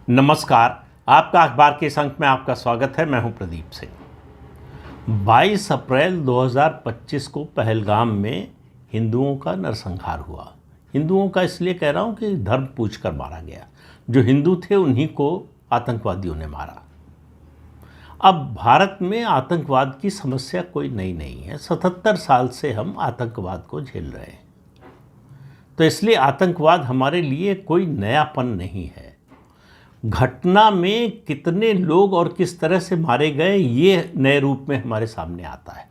नमस्कार। आपका अखबार के इस अंक में आपका स्वागत है। मैं हूं प्रदीप सिंह। 22 अप्रैल 2025 को पहलगाम में हिंदुओं का नरसंहार हुआ। हिंदुओं का इसलिए कह रहा हूं कि धर्म पूछकर मारा गया। जो हिंदू थे उन्हीं को आतंकवादियों ने मारा। अब भारत में आतंकवाद की समस्या कोई नई नहीं है। 77 साल से हम आतंकवाद को झेल रहे हैं, तो इसलिए आतंकवाद हमारे लिए कोई नयापन नहीं है। घटना में कितने लोग और किस तरह से मारे गए ये नए रूप में हमारे सामने आता है।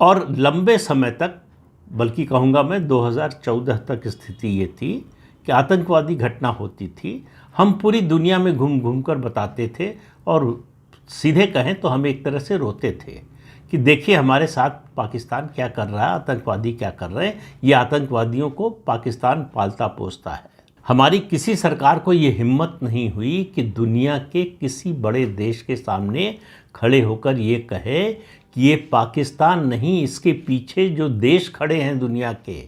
और लंबे समय तक, बल्कि कहूँगा मैं 2014 तक स्थिति ये थी कि आतंकवादी घटना होती थी, हम पूरी दुनिया में घूम घूम कर बताते थे और सीधे कहें तो हम एक तरह से रोते थे कि देखिए हमारे साथ पाकिस्तान क्या कर रहा है, आतंकवादी क्या कर रहे हैं। ये आतंकवादियों को पाकिस्तान पालता पोसता है। हमारी किसी सरकार को ये हिम्मत नहीं हुई कि दुनिया के किसी बड़े देश के सामने खड़े होकर ये कहे कि ये पाकिस्तान नहीं, इसके पीछे जो देश खड़े हैं दुनिया के,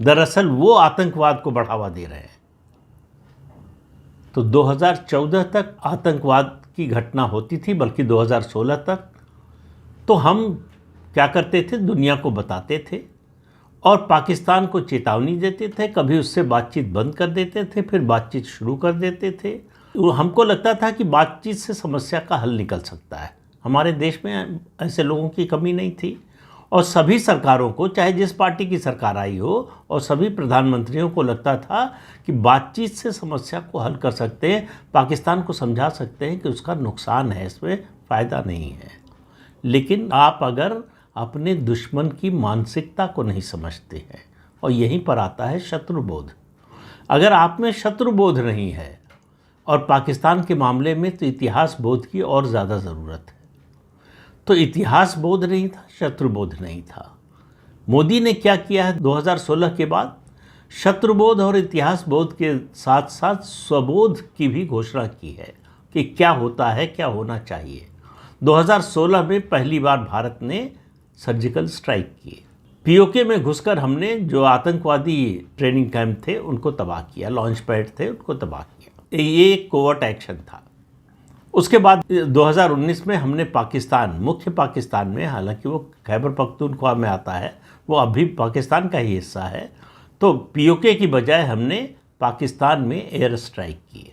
दरअसल वो आतंकवाद को बढ़ावा दे रहे हैं। तो 2014 तक आतंकवाद की घटना होती थी, बल्कि 2016 तक। तो हम क्या करते थे, दुनिया को बताते थे और पाकिस्तान को चेतावनी देते थे। कभी उससे बातचीत बंद कर देते थे, फिर बातचीत शुरू कर देते थे। हमको लगता था कि बातचीत से समस्या का हल निकल सकता है। हमारे देश में ऐसे लोगों की कमी नहीं थी और सभी सरकारों को, चाहे जिस पार्टी की सरकार आई हो, और सभी प्रधानमंत्रियों को लगता था कि बातचीत से समस्या को हल कर सकते हैं, पाकिस्तान को समझा सकते हैं कि उसका नुकसान है, इसमें फ़ायदा नहीं है। लेकिन आप अगर अपने दुश्मन की मानसिकता को नहीं समझते हैं, और यहीं पर आता है शत्रुबोध। अगर आप में शत्रुबोध नहीं है, और पाकिस्तान के मामले में तो इतिहास बोध की और ज़्यादा ज़रूरत है। तो इतिहास बोध नहीं था, शत्रुबोध नहीं था। मोदी ने क्या किया है 2016 के बाद, शत्रुबोध और इतिहास बोध के साथ साथ स्वबोध की भी घोषणा की है कि क्या होता है, क्या होना चाहिए। 2016 में पहली बार भारत ने सर्जिकल स्ट्राइक किए। पीओके में घुसकर हमने जो आतंकवादी ट्रेनिंग कैंप थे उनको तबाह किया, लॉन्च पैड थे उनको तबाह किया। ये एक कोवर्ट एक्शन था। उसके बाद 2019 में हमने पाकिस्तान, मुख्य पाकिस्तान में, हालांकि वो खैबर पख्तूनख्वा में आता है, वो अभी पाकिस्तान का ही हिस्सा है, तो पीओके की बजाय हमने पाकिस्तान में एयर स्ट्राइक किए।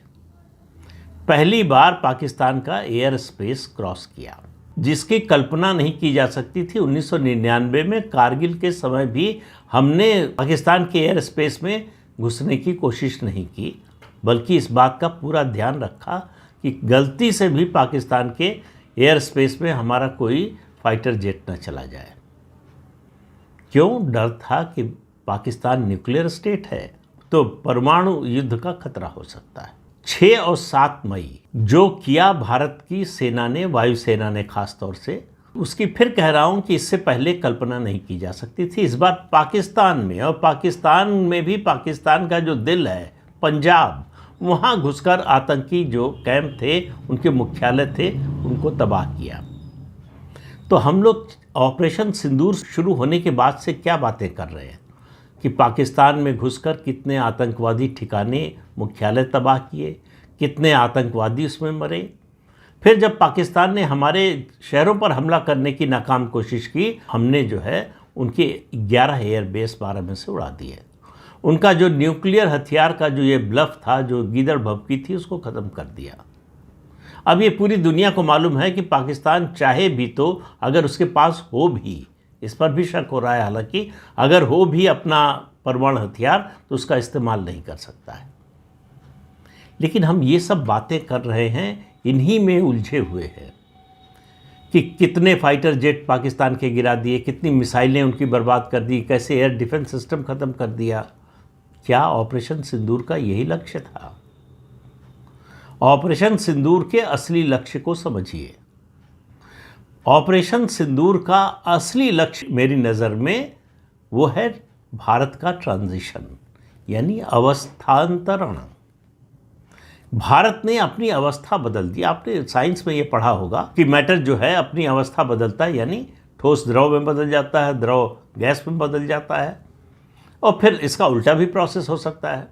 पहली बार पाकिस्तान का एयर स्पेस क्रॉस किया, जिसकी कल्पना नहीं की जा सकती थी। 1999 में कारगिल के समय भी हमने पाकिस्तान के एयर स्पेस में घुसने की कोशिश नहीं की, बल्कि इस बात का पूरा ध्यान रखा कि गलती से भी पाकिस्तान के एयर स्पेस में हमारा कोई फाइटर जेट न चला जाए। क्यों? डर था कि पाकिस्तान न्यूक्लियर स्टेट है, तो परमाणु युद्ध का खतरा हो सकता है। 6 और 7 मई जो किया भारत की सेना ने, वायुसेना ने खास तौर से, उसकी फिर कह रहा हूँ कि इससे पहले कल्पना नहीं की जा सकती थी। इस बार पाकिस्तान में, और पाकिस्तान में भी पाकिस्तान का जो दिल है पंजाब, वहाँ घुसकर आतंकी जो कैंप थे, उनके मुख्यालय थे, उनको तबाह किया। तो हम लोग ऑपरेशन सिंदूर शुरू होने के बाद से क्या बातें कर रहे हैं कि पाकिस्तान में घुसकर कितने आतंकवादी ठिकाने, मुख्यालय तबाह किए, कितने आतंकवादी उसमें मरे। फिर जब पाकिस्तान ने हमारे शहरों पर हमला करने की नाकाम कोशिश की, हमने जो है उनके 11 एयरबेस 12 में से उड़ा दिए। उनका जो न्यूक्लियर हथियार का जो ये ब्लफ था, जो गीदड़ भभकी थी, उसको ख़त्म कर दिया। अब ये पूरी दुनिया को मालूम है कि पाकिस्तान चाहे भी तो, अगर उसके पास हो भी, इस पर भी शक हो रहा है हालांकि, अगर हो भी अपना परमाणु हथियार, तो उसका इस्तेमाल नहीं कर सकता है। लेकिन हम ये सब बातें कर रहे हैं, इन्हीं में उलझे हुए हैं कि कितने फाइटर जेट पाकिस्तान के गिरा दिए, कितनी मिसाइलें उनकी बर्बाद कर दी, कैसे एयर डिफेंस सिस्टम ख़त्म कर दिया। क्या ऑपरेशन सिंदूर का यही लक्ष्य था? ऑपरेशन सिंदूर के असली लक्ष्य को समझिए। ऑपरेशन सिंदूर का असली लक्ष्य मेरी नज़र में वो है भारत का ट्रांजिशन, यानी अवस्थांतरण। भारत ने अपनी अवस्था बदल दी। आपने साइंस में ये पढ़ा होगा कि मैटर जो है अपनी अवस्था बदलता है, यानी ठोस द्रव में बदल जाता है, द्रव गैस में बदल जाता है, और फिर इसका उल्टा भी प्रोसेस हो सकता है।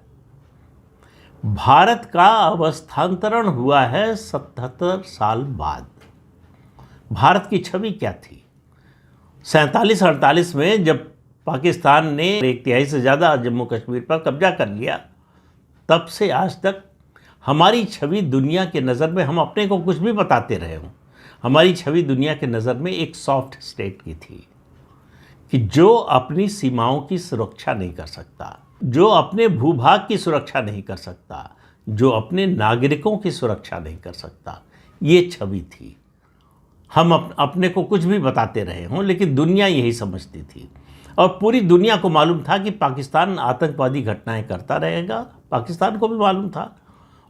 भारत का अवस्थांतरण हुआ है 77 साल बाद। भारत की छवि क्या थी? 47-48 में जब पाकिस्तान ने 1/3 से ज़्यादा जम्मू कश्मीर पर कब्जा कर लिया, तब से आज तक हमारी छवि दुनिया के नज़र में, हम अपने को कुछ भी बताते रहे हों, हमारी छवि दुनिया के नज़र में एक सॉफ्ट स्टेट की थी कि जो अपनी सीमाओं की सुरक्षा नहीं कर सकता, जो अपने भूभाग की सुरक्षा नहीं कर सकता, जो अपने नागरिकों की सुरक्षा नहीं कर सकता, ये छवि थी। हम अपने को कुछ भी बताते रहे हों, लेकिन दुनिया यही समझती थी और पूरी दुनिया को मालूम था कि पाकिस्तान आतंकवादी घटनाएं करता रहेगा। पाकिस्तान को भी मालूम था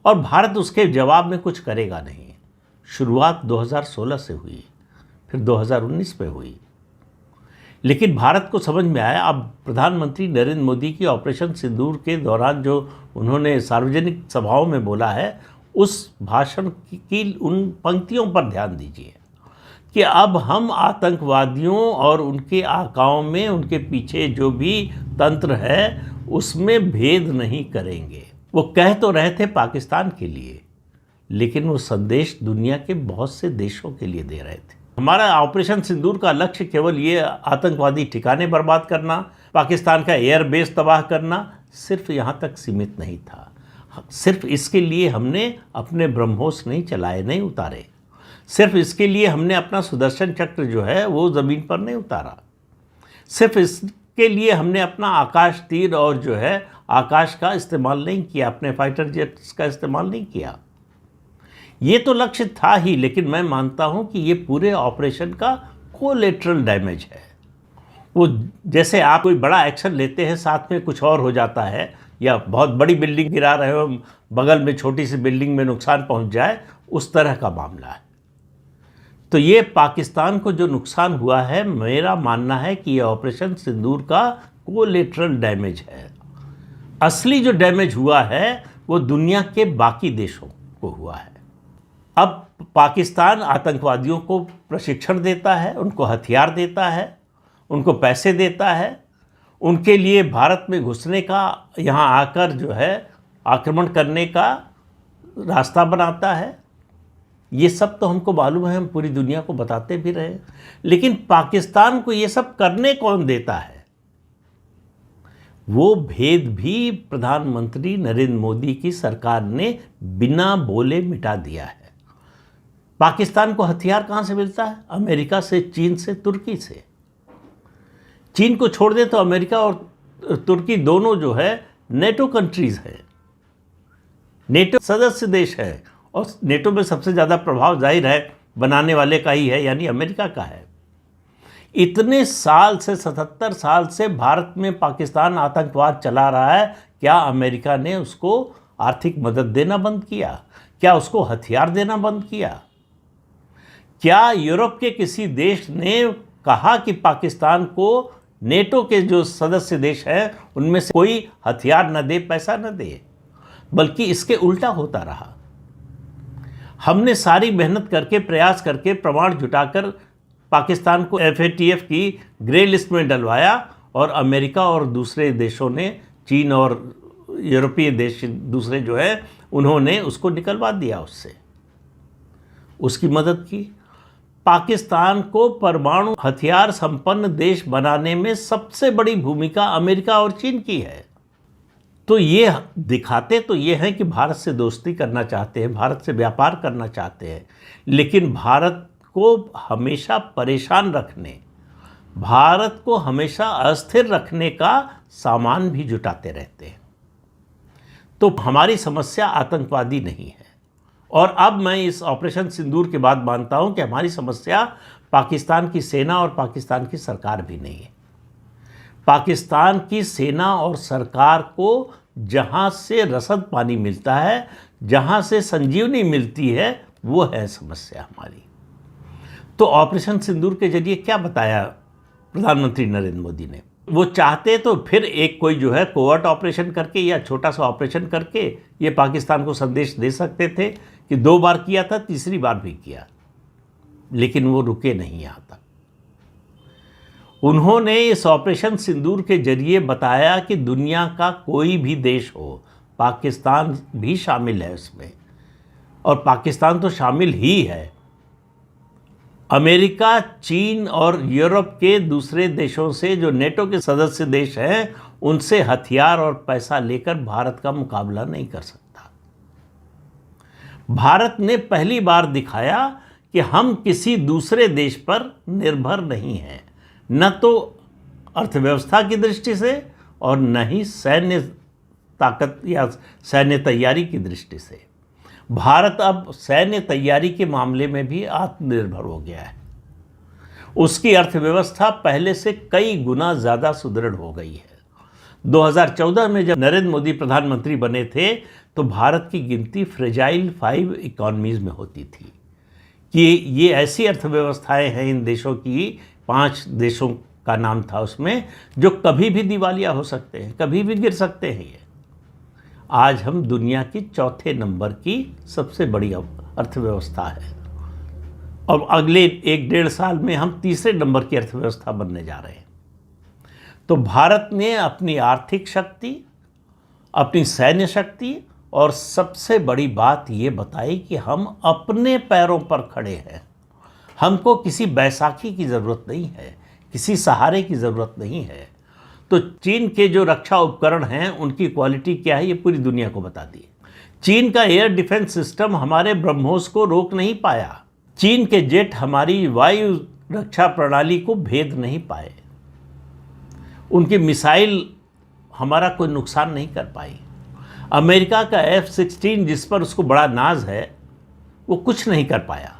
और भारत उसके जवाब में कुछ करेगा नहीं। शुरुआत 2016 से हुई, फिर 2019 में हुई, लेकिन भारत को समझ में आया। अब प्रधानमंत्री नरेंद्र मोदी की ऑपरेशन सिंदूर के दौरान जो उन्होंने सार्वजनिक सभाओं में बोला है, उस भाषण की उन पंक्तियों पर ध्यान दीजिए कि अब हम आतंकवादियों और उनके आकाओं में, उनके पीछे जो भी तंत्र है, उसमें भेद नहीं करेंगे। वो कह तो रहे थे पाकिस्तान के लिए, लेकिन वो संदेश दुनिया के बहुत से देशों के लिए दे रहे थे। हमारा ऑपरेशन सिंदूर का लक्ष्य केवल ये आतंकवादी ठिकाने बर्बाद करना, पाकिस्तान का एयर बेस तबाह करना, सिर्फ यहाँ तक सीमित नहीं था। सिर्फ इसके लिए हमने अपने ब्रह्मोस नहीं चलाए, नहीं उतारे। सिर्फ इसके लिए हमने अपना सुदर्शन चक्र जो है वो ज़मीन पर नहीं उतारा। सिर्फ इसके लिए हमने अपना आकाश तीर और जो है आकाश का इस्तेमाल नहीं किया, अपने फाइटर जेट्स का इस्तेमाल नहीं किया। ये तो लक्ष्य था ही, लेकिन मैं मानता हूँ कि ये पूरे ऑपरेशन का कोलेटरल डैमेज है। वो जैसे आप कोई बड़ा एक्शन लेते हैं, साथ में कुछ और हो जाता है, या बहुत बड़ी बिल्डिंग गिरा रहे हो, बगल में छोटी सी बिल्डिंग में नुकसान पहुँच जाए, उस तरह का मामला है। तो ये पाकिस्तान को जो नुकसान हुआ है, मेरा मानना है कि ये ऑपरेशन सिंदूर का कोलेटरल डैमेज है। असली जो डैमेज हुआ है वो दुनिया के बाकी देशों को हुआ है। अब पाकिस्तान आतंकवादियों को प्रशिक्षण देता है, उनको हथियार देता है, उनको पैसे देता है, उनके लिए भारत में घुसने का, यहाँ आकर जो है आक्रमण करने का रास्ता बनाता है। ये सब तो हमको मालूम है, हम पूरी दुनिया को बताते भी रहे। लेकिन पाकिस्तान को ये सब करने कौन देता है? वो भेद भी प्रधानमंत्री नरेंद्र मोदी की सरकार ने बिना बोले मिटा दिया है। पाकिस्तान को हथियार कहाँ से मिलता है? अमेरिका से, चीन से, तुर्की से। चीन को छोड़ दे तो अमेरिका और तुर्की दोनों जो है नेटो कंट्रीज हैं, नेटो सदस्य देश है, और नेटो में सबसे ज़्यादा प्रभाव जाहिर है बनाने वाले का ही है, यानी अमेरिका का है। इतने साल से, 77 साल से भारत में पाकिस्तान आतंकवाद चला रहा है। क्या अमेरिका ने उसको आर्थिक मदद देना बंद किया? क्या उसको हथियार देना बंद किया? क्या यूरोप के किसी देश ने कहा कि पाकिस्तान को नेटो के जो सदस्य देश हैं उनमें से कोई हथियार न दे, पैसा न दे? बल्कि इसके उल्टा होता रहा। हमने सारी मेहनत करके, प्रयास करके, प्रमाण जुटाकर पाकिस्तान को FATF की ग्रे लिस्ट में डलवाया, और अमेरिका और दूसरे देशों ने, चीन और यूरोपीय देश दूसरे जो है, उन्होंने उसको निकलवा दिया, उससे उसकी मदद की। पाकिस्तान को परमाणु हथियार संपन्न देश बनाने में सबसे बड़ी भूमिका अमेरिका और चीन की है। तो ये दिखाते तो ये हैं कि भारत से दोस्ती करना चाहते हैं, भारत से व्यापार करना चाहते हैं, लेकिन भारत को हमेशा परेशान रखने, भारत को हमेशा अस्थिर रखने का सामान भी जुटाते रहते हैं। तो हमारी समस्या आतंकवादी नहीं है, और अब मैं इस ऑपरेशन सिंदूर के बाद मानता हूं कि हमारी समस्या पाकिस्तान की सेना और पाकिस्तान की सरकार भी नहीं है। पाकिस्तान की सेना और सरकार को जहां से रसद पानी मिलता है, जहां से संजीवनी मिलती है, वो है समस्या हमारी। तो ऑपरेशन सिंदूर के जरिए क्या बताया प्रधानमंत्री नरेंद्र मोदी ने? वो चाहते तो फिर एक कोई जो है कोवर्ट ऑपरेशन करके या छोटा सा ऑपरेशन करके ये पाकिस्तान को संदेश दे सकते थे कि 2 बार किया था, तीसरी बार भी किया, लेकिन वो रुके नहीं यहाँ तक। उन्होंने इस ऑपरेशन सिंदूर के जरिए बताया कि दुनिया का कोई भी देश हो, पाकिस्तान भी शामिल है उसमें, और पाकिस्तान तो शामिल ही है। अमेरिका, चीन और यूरोप के दूसरे देशों से, जो नेटो के सदस्य देश हैं, उनसे हथियार और पैसा लेकर भारत का मुकाबला नहीं कर सकता। भारत ने पहली बार दिखाया कि हम किसी दूसरे देश पर निर्भर नहीं हैं, न तो अर्थव्यवस्था की दृष्टि से और न ही सैन्य ताकत या सैन्य तैयारी की दृष्टि से। भारत अब सैन्य तैयारी के मामले में भी आत्मनिर्भर हो गया है। उसकी अर्थव्यवस्था पहले से कई गुना ज़्यादा सुदृढ़ हो गई है। 2014 में जब नरेंद्र मोदी प्रधानमंत्री बने थे तो भारत की गिनती फ्रेजाइल 5 इकॉनमीज़ में होती थी कि ये ऐसी अर्थव्यवस्थाएं हैं, इन देशों की 5 देशों का नाम था उसमें, जो कभी भी दिवालिया हो सकते हैं, कभी भी गिर सकते हैं। ये आज हम दुनिया की चौथे नंबर की सबसे बड़ी अर्थव्यवस्था है, और अगले 1-1.5 साल में हम तीसरे नंबर की अर्थव्यवस्था बनने जा रहे हैं। तो भारत ने अपनी आर्थिक शक्ति, अपनी सैन्य शक्ति और सबसे बड़ी बात ये बताई कि हम अपने पैरों पर खड़े हैं। हमको किसी बैसाखी की ज़रूरत नहीं है, किसी सहारे की ज़रूरत नहीं है। तो चीन के जो रक्षा उपकरण हैं उनकी क्वालिटी क्या है, ये पूरी दुनिया को बता दी। चीन का एयर डिफेंस सिस्टम हमारे ब्रह्मोस को रोक नहीं पाया। चीन के जेट हमारी वायु रक्षा प्रणाली को भेद नहीं पाए। उनकी मिसाइल हमारा कोई नुकसान नहीं कर पाई। अमेरिका का F-16 जिस पर उसको बड़ा नाज है, वो कुछ नहीं कर पाया।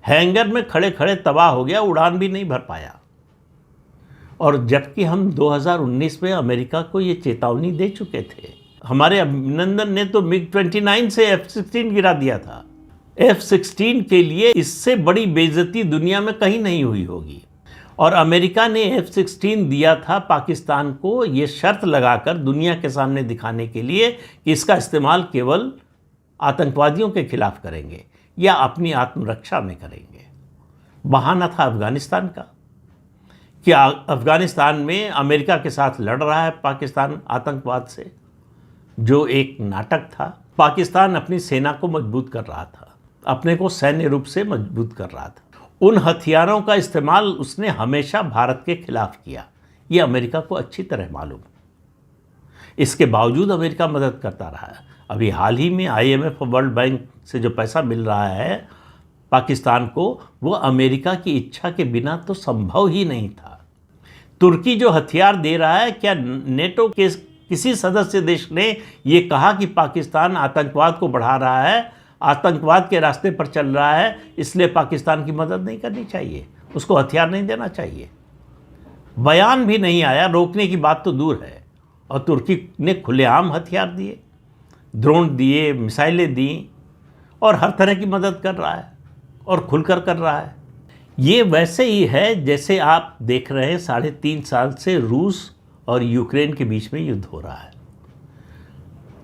हैंगर में खड़े खड़े तबाह हो गया, उड़ान भी नहीं भर पाया। और जबकि हम 2019 में अमेरिका को ये चेतावनी दे चुके थे। हमारे अभिनंदन ने तो MiG-29 से F-16 गिरा दिया था। F-16 के लिए इससे बड़ी बेइज्जती दुनिया में कहीं नहीं हुई होगी। और अमेरिका ने F-16 दिया था पाकिस्तान को ये शर्त लगाकर, दुनिया के सामने दिखाने के लिए कि इसका इस्तेमाल केवल आतंकवादियों के खिलाफ करेंगे या अपनी आत्मरक्षा में करेंगे। बहाना था अफ़गानिस्तान का कि अफ़गानिस्तान में अमेरिका के साथ लड़ रहा है पाकिस्तान आतंकवाद से, जो एक नाटक था। पाकिस्तान अपनी सेना को मजबूत कर रहा था, अपने को सैन्य रूप से मजबूत कर रहा था। उन हथियारों का इस्तेमाल उसने हमेशा भारत के खिलाफ किया, ये अमेरिका को अच्छी तरह मालूम। इसके बावजूद अमेरिका मदद करता रहा है। अभी हाल ही में IMF और वर्ल्ड बैंक से जो पैसा मिल रहा है पाकिस्तान को, वो अमेरिका की इच्छा के बिना तो संभव ही नहीं था। तुर्की जो हथियार दे रहा है, क्या नेटो के किसी सदस्य देश ने ये कहा कि पाकिस्तान आतंकवाद को बढ़ा रहा है, आतंकवाद के रास्ते पर चल रहा है, इसलिए पाकिस्तान की मदद नहीं करनी चाहिए, उसको हथियार नहीं देना चाहिए? बयान भी नहीं आया, रोकने की बात तो दूर है। और तुर्की ने खुलेआम हथियार दिए, ड्रोन दिए, मिसाइलें दी, और हर तरह की मदद कर रहा है और खुलकर कर रहा है। ये वैसे ही है जैसे आप देख रहे हैं 3.5 साल से रूस और यूक्रेन के बीच में युद्ध हो रहा है।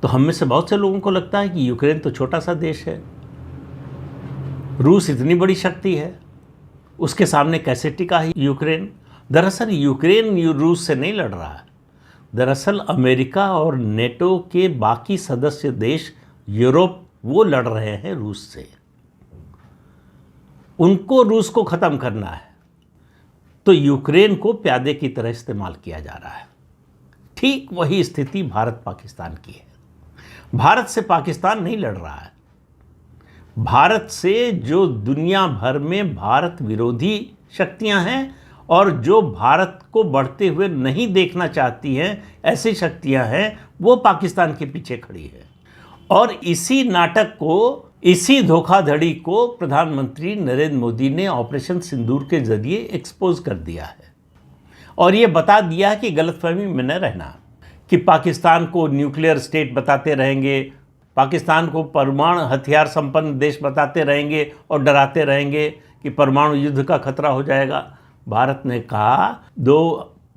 तो हम में से बहुत से लोगों को लगता है कि यूक्रेन तो छोटा सा देश है, रूस इतनी बड़ी शक्ति है, उसके सामने कैसे टिका है यूक्रेन। दरअसल यूक्रेन रूस से नहीं लड़ रहा है, दरअसल अमेरिका और नेटो के बाकी सदस्य देश, यूरोप, वो लड़ रहे हैं रूस से। उनको रूस को ख़त्म करना है, तो यूक्रेन को प्यादे की तरह इस्तेमाल किया जा रहा है। ठीक वही स्थिति भारत पाकिस्तान की है। भारत से पाकिस्तान नहीं लड़ रहा है, भारत से जो दुनिया भर में भारत विरोधी शक्तियां हैं और जो भारत को बढ़ते हुए नहीं देखना चाहती हैं, ऐसी शक्तियां हैं, वो पाकिस्तान के पीछे खड़ी है। और इसी नाटक को, इसी धोखाधड़ी को प्रधानमंत्री नरेंद्र मोदी ने ऑपरेशन सिंदूर के जरिए एक्सपोज कर दिया है और ये बता दिया है कि गलतफहमी में न रहना कि पाकिस्तान को न्यूक्लियर स्टेट बताते रहेंगे, पाकिस्तान को परमाणु हथियार संपन्न देश बताते रहेंगे और डराते रहेंगे कि परमाणु युद्ध का खतरा हो जाएगा। भारत ने कहा 2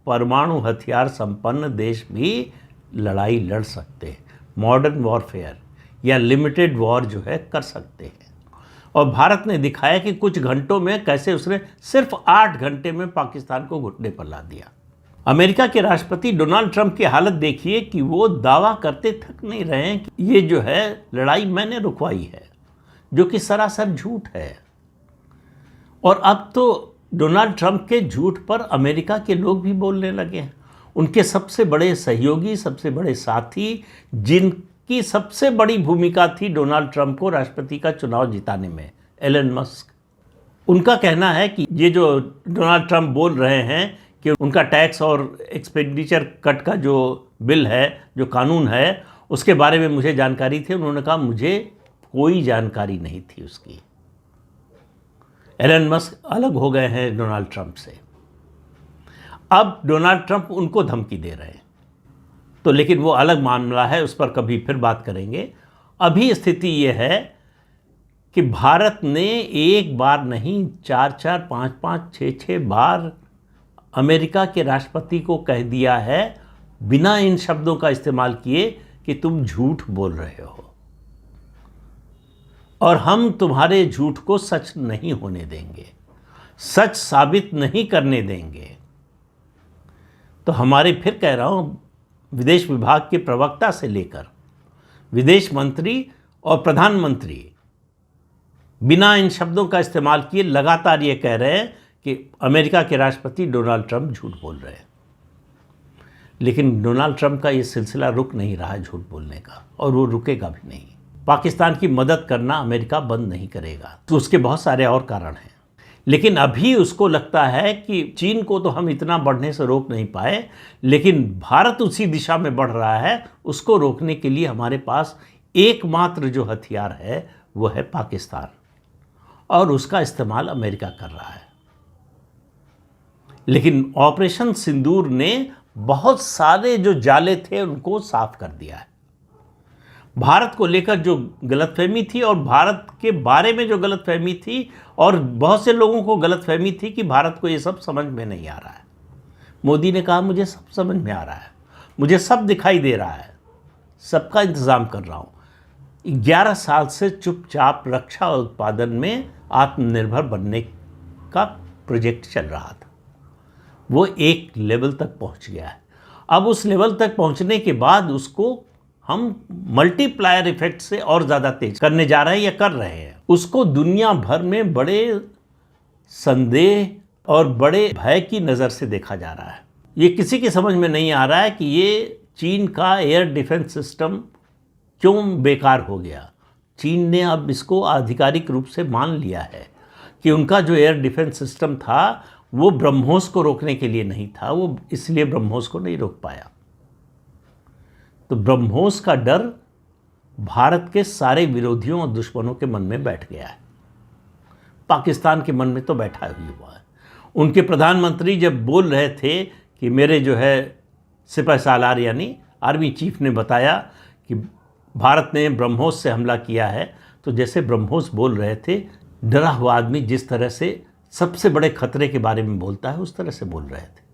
परमाणु हथियार संपन्न देश भी लड़ाई लड़ सकते हैं, मॉडर्न वॉरफेयर या लिमिटेड वॉर जो है कर सकते हैं। और भारत ने दिखाया कि कुछ घंटों में कैसे उसने सिर्फ 8 घंटे में पाकिस्तान को घुटने पर ला दिया। अमेरिका के राष्ट्रपति डोनाल्ड ट्रंप की हालत देखिए कि वो दावा करते थक नहीं रहे हैं कि ये जो है लड़ाई मैंने रुकवाई है, जो कि सरासर झूठ है। और अब तो डोनाल्ड ट्रंप के झूठ पर अमेरिका के लोग भी बोलने लगे हैं। उनके सबसे बड़े सहयोगी, सबसे बड़े साथी, जिनकी सबसे बड़ी भूमिका थी डोनाल्ड ट्रंप को राष्ट्रपति का चुनाव जिताने में, एलन मस्क, उनका कहना है कि ये जो डोनाल्ड ट्रंप बोल रहे हैं कि उनका टैक्स और एक्सपेंडिचर कट का जो बिल है, जो कानून है, उसके बारे में मुझे जानकारी थी। उन्होंने कहा मुझे कोई जानकारी नहीं थी उसकी। एलन मस्क अलग हो गए हैं डोनाल्ड ट्रंप से। अब डोनाल्ड ट्रंप उनको धमकी दे रहे हैं, तो लेकिन वो अलग मामला है, उस पर कभी फिर बात करेंगे। अभी स्थिति ये है कि भारत ने एक बार नहीं, 4-4, 5-5, 6-6 बार अमेरिका के राष्ट्रपति को कह दिया है, बिना इन शब्दों का इस्तेमाल किए, कि तुम झूठ बोल रहे हो और हम तुम्हारे झूठ को सच नहीं होने देंगे, सच साबित नहीं करने देंगे। तो हमारे, फिर कह रहा हूँ, विदेश विभाग के प्रवक्ता से लेकर विदेश मंत्री और प्रधानमंत्री बिना इन शब्दों का इस्तेमाल किए लगातार ये कह रहे हैं कि अमेरिका के राष्ट्रपति डोनाल्ड ट्रंप झूठ बोल रहे हैं। लेकिन डोनाल्ड ट्रंप का ये सिलसिला रुक नहीं रहा है झूठ बोलने का, और वो रुकेगा भी नहीं। पाकिस्तान की मदद करना अमेरिका बंद नहीं करेगा, तो उसके बहुत सारे और कारण हैं। लेकिन अभी उसको लगता है कि चीन को तो हम इतना बढ़ने से रोक नहीं पाए, लेकिन भारत उसी दिशा में बढ़ रहा है, उसको रोकने के लिए हमारे पास एकमात्र जो हथियार है वो है पाकिस्तान, और उसका इस्तेमाल अमेरिका कर रहा है। लेकिन ऑपरेशन सिंदूर ने बहुत सारे जो जाले थे उनको साफ कर दिया है। भारत को लेकर जो गलतफहमी थी और भारत के बारे में जो गलतफहमी थी, और बहुत से लोगों को गलतफहमी थी कि भारत को ये सब समझ में नहीं आ रहा है। मोदी ने कहा मुझे सब समझ में आ रहा है, मुझे सब दिखाई दे रहा है, सबका इंतज़ाम कर रहा हूँ। 11 साल से चुपचाप रक्षा उत्पादन में आत्मनिर्भर बनने का प्रोजेक्ट चल रहा था, वो एक लेवल तक पहुँच गया है। अब उस लेवल तक पहुँचने के बाद उसको हम मल्टीप्लायर इफेक्ट से और ज़्यादा तेज करने जा रहे हैं या कर रहे हैं। उसको दुनिया भर में बड़े संदेह और बड़े भय की नज़र से देखा जा रहा है। ये किसी की समझ में नहीं आ रहा है कि ये चीन का एयर डिफेंस सिस्टम क्यों बेकार हो गया। चीन ने अब इसको आधिकारिक रूप से मान लिया है कि उनका जो एयर डिफेंस सिस्टम था वो ब्रह्मोस को रोकने के लिए नहीं था, वो इसलिए ब्रह्मोस को नहीं रोक पाया। तो ब्रह्मोस का डर भारत के सारे विरोधियों और दुश्मनों के मन में बैठ गया है। पाकिस्तान के मन में तो बैठा ही हुआ है। उनके प्रधानमंत्री जब बोल रहे थे कि मेरे जो है सिपह सालार यानी आर्मी चीफ ने बताया कि भारत ने ब्रह्मोस से हमला किया है, तो जैसे ब्रह्मोस बोल रहे थे, डरा हुआ आदमी जिस तरह से सबसे बड़े खतरे के बारे में बोलता है उस तरह से बोल रहे थे।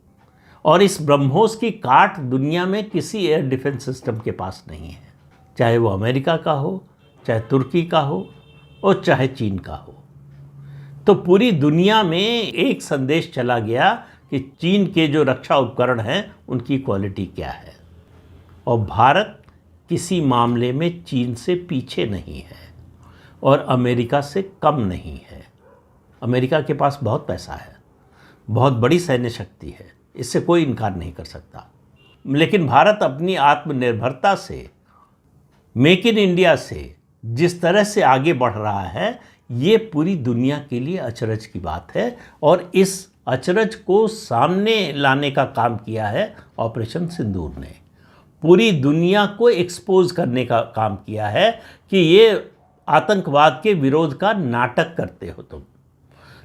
और इस ब्रह्मोस की काट दुनिया में किसी एयर डिफेंस सिस्टम के पास नहीं है, चाहे वो अमेरिका का हो, चाहे तुर्की का हो और चाहे चीन का हो। तो पूरी दुनिया में एक संदेश चला गया कि चीन के जो रक्षा उपकरण हैं उनकी क्वालिटी क्या है, और भारत किसी मामले में चीन से पीछे नहीं है और अमेरिका से कम नहीं है। अमेरिका के पास बहुत पैसा है, बहुत बड़ी सैन्य शक्ति है, इससे कोई इनकार नहीं कर सकता। लेकिन भारत अपनी आत्मनिर्भरता से, मेक इन इंडिया से जिस तरह से आगे बढ़ रहा है, ये पूरी दुनिया के लिए अचरज की बात है। और इस अचरज को सामने लाने का काम किया है ऑपरेशन सिंदूर ने। पूरी दुनिया को एक्सपोज करने का काम किया है कि ये आतंकवाद के विरोध का नाटक करते हो तुम।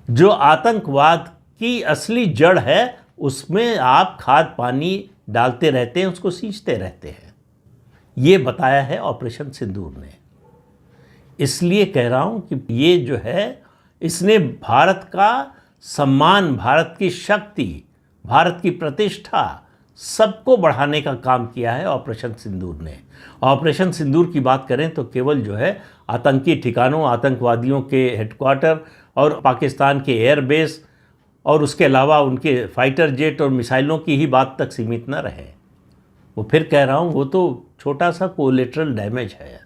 जो आतंकवाद की असली जड़ है उसमें आप खाद पानी डालते रहते हैं, उसको सींचते रहते हैं। ये बताया है ऑपरेशन सिंदूर ने। इसलिए कह रहा हूँ कि ये जो है, इसने भारत का सम्मान, भारत की शक्ति, भारत की प्रतिष्ठा सबको बढ़ाने का काम किया है ऑपरेशन सिंदूर ने। ऑपरेशन सिंदूर की बात करें तो केवल जो है आतंकी ठिकानों, आतंकवादियों के हेडक्वार्टर और पाकिस्तान के एयरबेस और उसके अलावा उनके फाइटर जेट और मिसाइलों की ही बात तक सीमित न रहे। वो फिर कह रहा हूँ, वो तो छोटा सा कोलेटरल डैमेज है।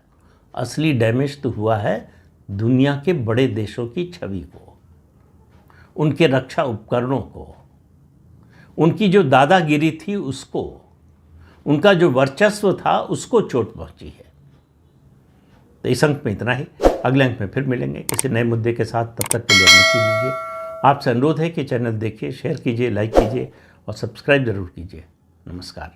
असली डैमेज तो हुआ है दुनिया के बड़े देशों की छवि को, उनके रक्षा उपकरणों को, उनकी जो दादागिरी थी उसको, उनका जो वर्चस्व था उसको चोट पहुंची है। तो इस अंक में इतना ही। अगले अंक में फिर मिलेंगे किसी नए मुद्दे के साथ। तब तक के लिए अनुमति दीजिए। आपसे अनुरोध है कि चैनल देखिए, शेयर कीजिए, लाइक कीजिए और सब्सक्राइब जरूर कीजिए। नमस्कार।